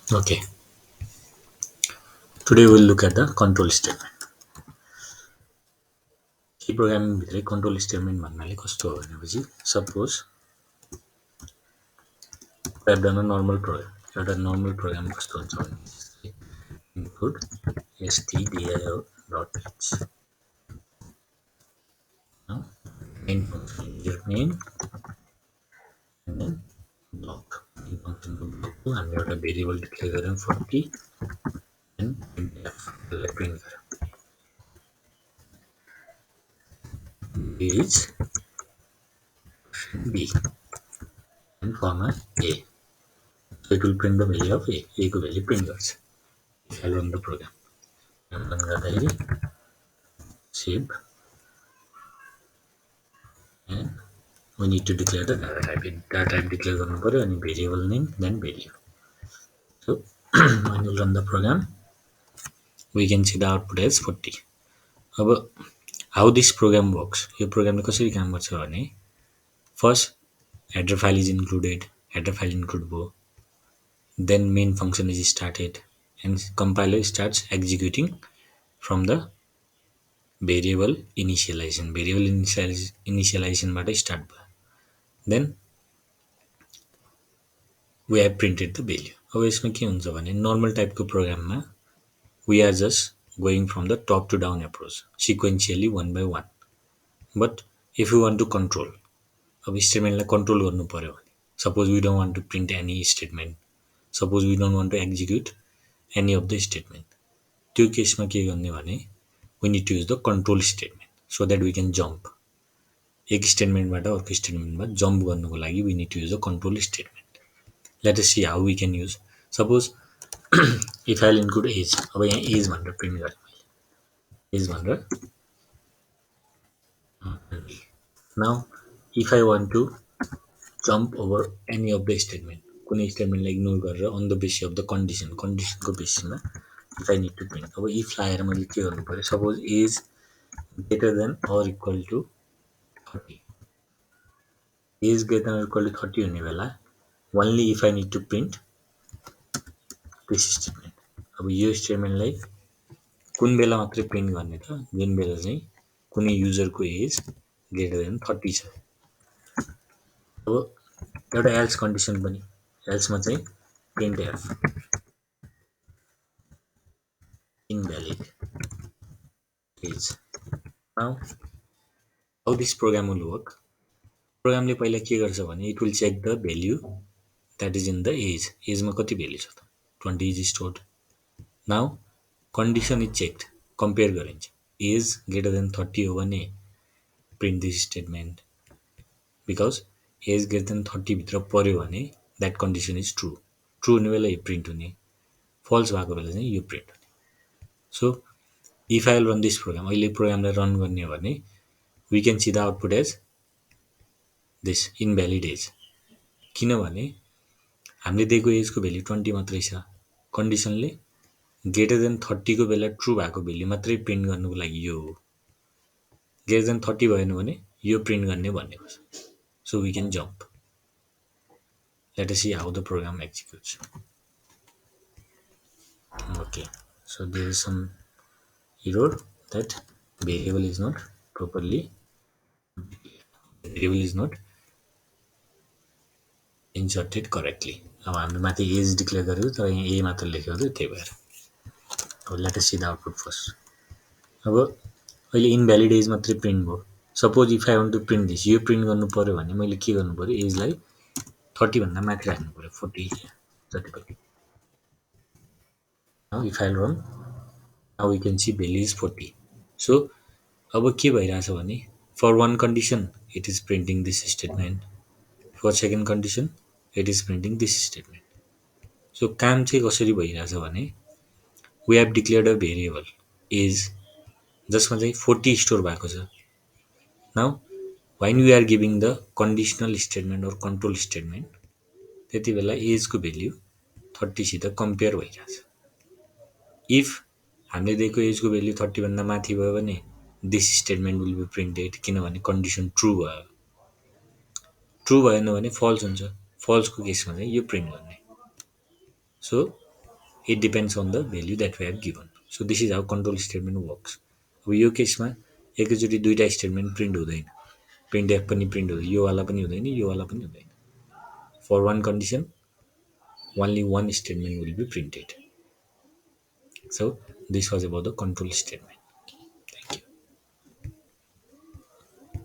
Okay, today we'll look at the control statement. C programming भित्रै control statement भन्नाले कस्तो हो भनेपछि suppose we have done a normal program. एउटा normal program कस्तो हुन्छ भने include stdio dot h. Now, main function is your main and then block. Main function को block को हामीले एउटा variable declare गऱ्यौँ 40 and printf त्यसलाई print गऱ्यौँ is b and comma a. So it will print the value of a. A को value print गर्छ. If I run the program. Run गर्दाखेरि save and we need to declare the data type. Data type declare गर्नु पर्यो अनि variable name then value. So when you run the program, we can see the output as 40. अब how this program works? यो प्रोग्रामले कसरी काम गर्छ भने first header file is included. Header file include भयो. Then main function is started and compiler starts executing from the variable initialization. Variable initialization बाट start भयो. Then we have printed the value. अब यसमा के हुन्छ भने normal टाइपको प्रोग्राममा we are just going from the top to down approach sequentially one by one. But if you want to control, अब स्टेटमेन्टलाई कन्ट्रोल गर्नु पर्यो भने suppose we don't want to print any statement, suppose we don't want to execute any of the statement, त्यो केसमा के गर्ने भने we need to use the control statement so that we can jump. एक स्टेटमेन्टबाट अर्को स्टेटमेन्टमा जम्प गर्नुको लागि we need to use a control statement. Let us see how we can use. Suppose if I'll include age, अब यहाँ age भनेर print गरेँ मैले age भनेर. Now if I want to jump over any of the statement, कुनै स्टेटमेन्टलाई ignore गरेर on the basis of the conditionको बेसिसमा if I need to print. अब if लाएर मैले के गर्नु पर्यो, suppose age greater than or equal to 30. Age greater than or equal to 30 हुने बेला only if I need to print this statement. अब यो स्टेटमेन्टलाई कुन बेला मात्रै प्रिन्ट गर्ने त जुन बेला चाहिँ कुनै युजरको एज ग्रेटर देन 30 छ. अब एउटा एल्स कन्डिसन पनि एल्समा चाहिँ print F invalid age. Now how this program will work? प्रोग्रामले पहिला के गर्छ भने it will check the value that is in the age. एजमा कति भ्यालु छ त 20 is stored. Now condition is checked, compare गरिन्छ. age greater than 30 हो भने print this statement, because age greater than 30 भित्र पर्यो भने that condition is true. True हुने बेला यो प्रिन्ट हुने, false भएको बेला चाहिँ यो प्रिन्ट हुने. So if I will run this program, अहिले प्रोग्रामलाई रन गर्ने हो भने we can see the output as this invalid age. किनभने हामीले दिएको एजको भ्यालु 20 मात्रै छ. कन्डिसनले ग्रेटर देन 30 को बेला ट्रु भएको भ्यालु मात्रै प्रिन्ट गर्नुको लागि यो हो. ग्रेटर देन 30 भएन भने यो प्रिन्ट गर्ने भनेको छ. So we can jump. Let us see how the program executes. Okay, so there is some error that variable is not properly inserted correctly. अब हामीले माथि एज डिक्लेयर गरेको तर यहाँ ए मात्र लेखेको थियो त्यही भएर. अब let us see the output first. अब अहिले इनभ्यालिड एज मात्रै प्रिन्ट भयो. Suppose if I want to print this, यो प्रिन्ट गर्नु पर्यो भने मैले के गर्नु पर्यो, एजलाई 30 भन्दा माथि राख्नु पर्यो, 40 जति पनि. Now if I run, now we can see value is 40. So अब के भइरहेछ भने for one condition it is printing this statement, for second condition it is printing this statement. So काम चाहिँ कसरी भइरहेछ भने we have declared a variable age जसमा चाहिँ 40 स्टोर भएको छ. Now when we are giving the conditional statement or control statement, त्यति बेला एजको भ्यालु 30 सित कम्पेयर भइरहेछ. इफ हामीले दिएको एजको भ्यालु 30 भन्दा माथि भयो भने this statement will be printed, किनभने कन्डिसन ट्रु भयो. ट्रु भएन भने फल्स हुन्छ. फल्सको केसमा चाहिँ यो प्रिन्ट गर्ने. So It depends on the value that we have given. So this is how control statement works. अब यो केसमा एकैचोटि दुईटा स्टेटमेन्ट प्रिन्ट हुँदैन, प्रिन्ट एफ पनि प्रिन्ट हुँदैन, यो वाला पनि हुँदैन, यो वाला पनि हुँदैन. For one condition, only one statement will be printed. So this was about the control statement.